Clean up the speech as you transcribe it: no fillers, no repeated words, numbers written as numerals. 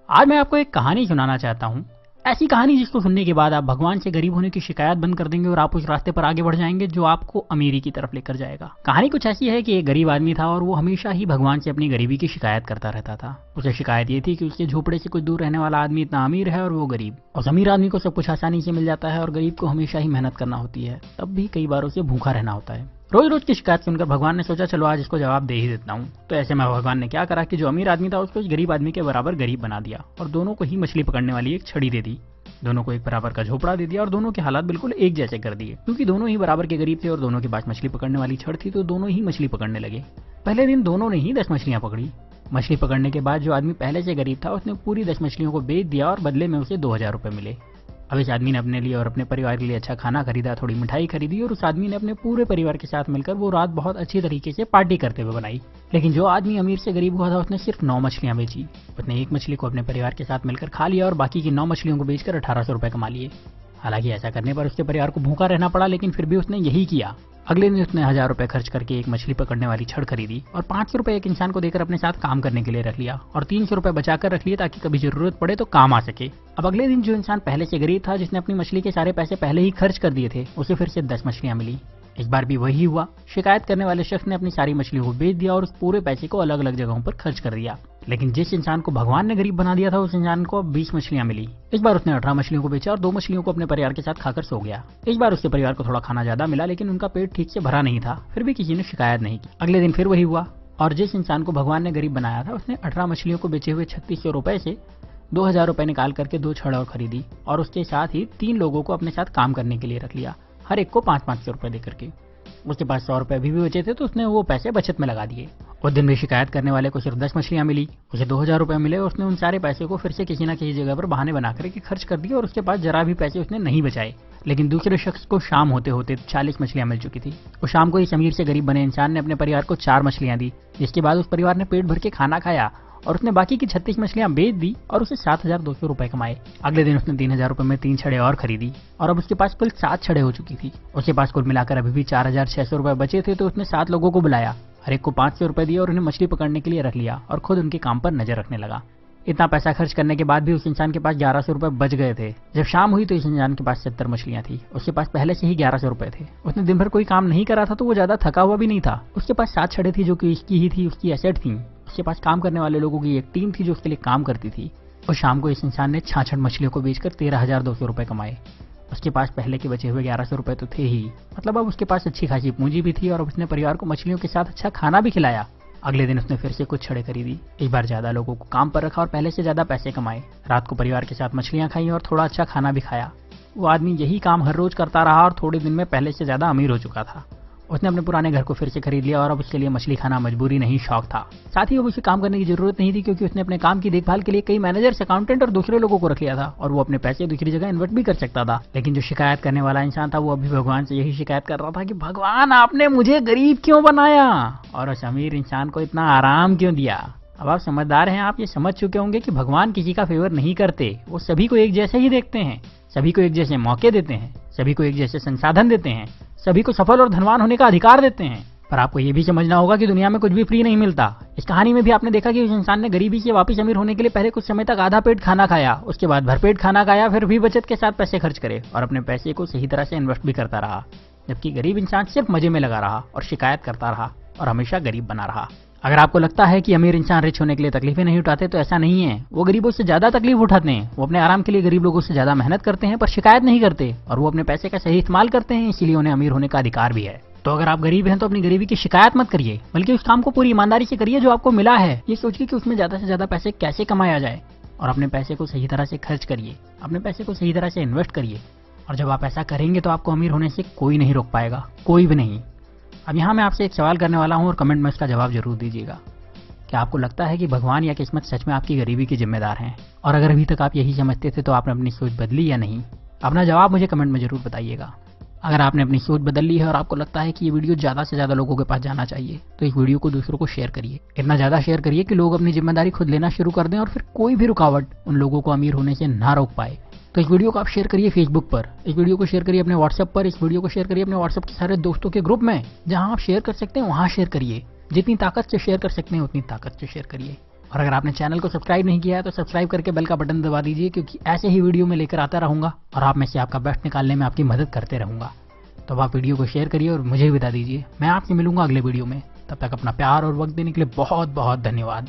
आज मैं आपको एक कहानी सुनाना चाहता हूँ। ऐसी कहानी जिसको सुनने के बाद आप भगवान से गरीब होने की शिकायत बंद कर देंगे और आप उस रास्ते पर आगे बढ़ जाएंगे जो आपको अमीरी की तरफ लेकर जाएगा। कहानी कुछ ऐसी है कि एक गरीब आदमी था और वो हमेशा ही भगवान से अपनी गरीबी की शिकायत करता रहता था। उसे शिकायत ये थी कि उसके झोपड़े से कुछ दूर रहने वाला आदमी इतना अमीर है और वो गरीब। उस अमीर आदमी को सब कुछ आसानी से मिल जाता है और गरीब को हमेशा ही मेहनत करना होती है, तब भी कई बार उसे भूखा रहना होता है। रोज रोज की शिकायत सुनकर भगवान ने सोचा चलो आज इसको जवाब दे ही देता हूँ। तो ऐसे में भगवान ने क्या करा कि जो अमीर आदमी था उसको इस गरीब आदमी के बराबर गरीब बना दिया और दोनों को ही मछली पकड़ने वाली एक छड़ी दे दी। दोनों को एक बराबर का झोपड़ा दे दिया और दोनों के हालात बिल्कुल एक जैसे कर दिए। क्योंकि दोनों ही बराबर के गरीब थे और दोनों के पास मछली पकड़ने वाली छड़ थी तो दोनों ही मछली पकड़ने लगे। पहले दिन दोनों ने ही 10 मछलियां पकड़ी। मछली पकड़ने के बाद जो आदमी पहले से गरीब था उसने पूरी 10 मछलियों को बेच दिया और बदले में उसे 2000 रुपए मिले। अब इस आदमी ने अपने लिए और अपने परिवार के लिए अच्छा खाना खरीदा, थोड़ी मिठाई खरीदी और उस आदमी ने अपने पूरे परिवार के साथ मिलकर वो रात बहुत अच्छी तरीके से पार्टी करते हुए बनाई। लेकिन जो आदमी अमीर से गरीब हुआ था उसने सिर्फ 9 मछलियां बेची। उसने एक मछली को अपने परिवार के साथ मिलकर खा लिया और बाकी की 9 मछलियों को बेचकर 1800 रुपए कमा लिए। हालांकि ऐसा करने पर उसके परिवार को भूखा रहना पड़ा, लेकिन फिर भी उसने यही किया। अगले दिन उसने 1000 रुपए खर्च करके एक मछली पकड़ने वाली छड़ खरीदी और 500 रुपए एक इंसान को देकर अपने साथ काम करने के लिए रख लिया और 300 रुपए बचाकर रख लिए ताकि कभी जरूरत पड़े तो काम आ सके। अब अगले दिन जो इंसान पहले से गरीब था, जिसने अपनी मछली के सारे पैसे पहले ही खर्च कर दिए थे, उसे फिर से 10 मछलियां मिली। इस बार भी वही हुआ। शिकायत करने वाले शख्स ने अपनी सारी मछलियों को बेच दिया और उस पूरे पैसे को अलग अलग जगहों पर खर्च कर दिया। लेकिन जिस इंसान को भगवान ने गरीब बना दिया था उस इंसान को 20 मछलियां मिली। इस बार उसने 18 मछलियों को बेचा और 2 मछलियों को अपने परिवार के साथ खाकर सो गया। इस बार उसके परिवार को थोड़ा खाना ज्यादा मिला, लेकिन उनका पेट ठीक से भरा नहीं था। फिर भी किसी ने शिकायत नहीं की। अगले दिन फिर वही हुआ और जिस इंसान को भगवान ने गरीब बनाया था उसने 18 मछलियों को बेचे हुए 3600 रुपए से 2000 रुपए निकाल करके 2 छड़ और खरीदी और उसके साथ ही 3 लोगों को अपने साथ काम करने के लिए रख लिया, हर एक को 500 रुपए देकर के। उसके पास 100 रुपए भी बचे थे तो उसने वो पैसे बचत में लगा दिए। उस दिन भी शिकायत करने वाले को सिर्फ 10 मछलियां मिली, उसे 2000 रुपए मिले और उसने उन सारे पैसे को फिर से किसी न किसी जगह पर बहाने बना करके खर्च कर दिए और उसके पास जरा भी पैसे उसने नहीं बचाए। लेकिन दूसरे शख्स को शाम होते होते 40 मछलियां मिल चुकी थी। उस शाम को इस अमीर से गरीब बने इंसान ने अपने परिवार को 4 मछलियां दी, जिसके बाद उस परिवार ने पेट भर के खाना खाया और उसने बाकी की 36 मछलियां बेच दी और उसे 7200 रुपए कमाए। अगले दिन उसने 3000 रुपए में 3 छड़े और खरीदी और अब उसके पास कुल 7 छड़े हो चुकी थी। उसके पास कुल मिलाकर अभी भी 4600 रुपए बचे थे तो उसने 7 लोगों को बुलाया, हर एक को 500 रुपए दिए और उन्हें मछली पकड़ने के लिए रख लिया और खुद उनके काम पर नजर रखने लगा। इतना पैसा खर्च करने के बाद भी उस इंसान के पास 1100 रुपए बच गए थे। जब शाम हुई तो इस इंसान के पास 70 मछलियां थी। उसके पास पहले से ही 1100 रुपए थे। उसने दिन भर कोई काम नहीं करा था तो वो ज्यादा थका हुआ भी नहीं था। उसके पास 7 छड़े थी जो कि इसकी ही थी, उसकी एसेट थी। उसके पास काम करने वाले लोगों की एक टीम थी जो उसके लिए काम करती थी। और शाम को इस इंसान ने 66 मछलियों को बेचकर 13,200 रुपए कमाए। उसके पास पहले के बचे हुए 1100 रुपए तो थे ही, मतलब अब उसके पास अच्छी खासी पूंजी भी थी और अब उसने परिवार को मछलियों के साथ अच्छा खाना भी खिलाया। अगले दिन उसने फिर से कुछ छड़े खरीदी, इस बार ज्यादा लोगों को काम पर रखा और पहले से ज्यादा पैसे कमाए। रात को परिवार के साथ मछलियां खाई और थोड़ा अच्छा खाना भी खाया। वो आदमी यही काम हर रोज करता रहा और थोड़े दिन में पहले से ज्यादा अमीर हो चुका था। उसने अपने पुराने घर को फिर से खरीद लिया और अब उसके लिए मछली खाना मजबूरी नहीं शौक था। साथ ही अब उसे काम करने की जरूरत नहीं थी क्योंकि उसने अपने काम की देखभाल के लिए कई मैनेजर्स, अकाउंटेंट और दूसरे लोगों को रख लिया था और वो अपने पैसे दूसरी जगह इन्वेस्ट भी कर सकता था। लेकिन जो शिकायत करने वाला इंसान था वो अभी भगवान से यही शिकायत कर रहा था कि भगवान आपने मुझे गरीब क्यों बनाया और उस अमीर इंसान को इतना आराम क्यों दिया। अब आप समझदार हैं, आप ये समझ चुके होंगे कि भगवान किसी का फेवर नहीं करते, वो सभी को एक जैसे ही देखते हैं, सभी को एक जैसे मौके देते हैं, सभी को एक जैसे संसाधन देते हैं, सभी को सफल और धनवान होने का अधिकार देते हैं। पर आपको ये भी समझना होगा कि दुनिया में कुछ भी फ्री नहीं मिलता। इस कहानी में भी आपने देखा कि उस इंसान ने गरीबी से वापस अमीर होने के लिए पहले कुछ समय तक आधा पेट खाना खाया, उसके बाद भरपेट खाना खाया, फिर भी बचत के साथ पैसे खर्च करे और अपने पैसे को सही तरह से इन्वेस्ट भी करता रहा। जबकि गरीब इंसान सिर्फ मजे में लगा रहा और शिकायत करता रहा और हमेशा गरीब बना रहा। अगर आपको लगता है कि अमीर इंसान रिच होने के लिए तकलीफें नहीं उठाते तो ऐसा नहीं है। वो गरीबों से ज्यादा तकलीफ उठाते हैं। वो अपने आराम के लिए गरीब लोगों से ज्यादा मेहनत करते हैं पर शिकायत नहीं करते और वो अपने पैसे का सही इस्तेमाल करते हैं, इसीलिए उन्हें अमीर होने का अधिकार भी है। तो अगर आप गरीब हैं तो अपनी गरीबी की शिकायत मत करिए, बल्कि उस काम को पूरी ईमानदारी से करिए जो आपको मिला है। ये सोचिए कि उसमें ज्यादा से ज्यादा पैसे कैसे कमाया जाए और अपने पैसे को सही तरह से खर्च करिए, अपने पैसे को सही तरह से इन्वेस्ट करिए। और जब आप ऐसा करेंगे तो आपको अमीर होने से कोई नहीं रोक पाएगा, कोई भी नहीं। अब यहाँ मैं आपसे एक सवाल करने वाला हूँ और कमेंट में इसका जवाब जरूर दीजिएगा। क्या आपको लगता है कि भगवान या किस्मत सच में आपकी गरीबी के जिम्मेदार हैं? और अगर अभी तक आप यही समझते थे तो आपने अपनी सोच बदली या नहीं? अपना जवाब मुझे कमेंट में जरूर बताइएगा। अगर आपने अपनी सोच बदल ली है और आपको लगता है कि ये वीडियो ज्यादा से ज्यादा लोगों के पास जाना चाहिए तो इस वीडियो को दूसरों को शेयर करिए। इतना ज्यादा शेयर करिए कि लोग अपनी जिम्मेदारी खुद लेना शुरू कर दें और फिर कोई भी रुकावट उन लोगों को अमीर होने से ना रोक पाए। तो इस वीडियो को आप शेयर करिए फेसबुक पर, इस वीडियो को शेयर करिए अपने व्हाट्सएप पर, इस वीडियो को शेयर करिए अपने व्हाट्सएप के सारे दोस्तों के ग्रुप में। जहां आप शेयर कर सकते हैं वहां शेयर करिए। जितनी ताकत से शेयर कर सकते हैं उतनी ताकत से शेयर करिए। और अगर आपने चैनल को सब्सक्राइब नहीं किया है तो सब्सक्राइब करके बेल का बटन दबा दीजिए, क्योंकि ऐसे ही वीडियो में लेकर आता रहूंगा और आप में से आपका बेस्ट निकालने में आपकी मदद करते रहूंगा। तो अब आप वीडियो को शेयर करिए और मुझे भी बता दीजिए। मैं आपसे मिलूंगा अगले वीडियो में। तब तक अपना प्यार और वक्त देने के लिए बहुत बहुत धन्यवाद।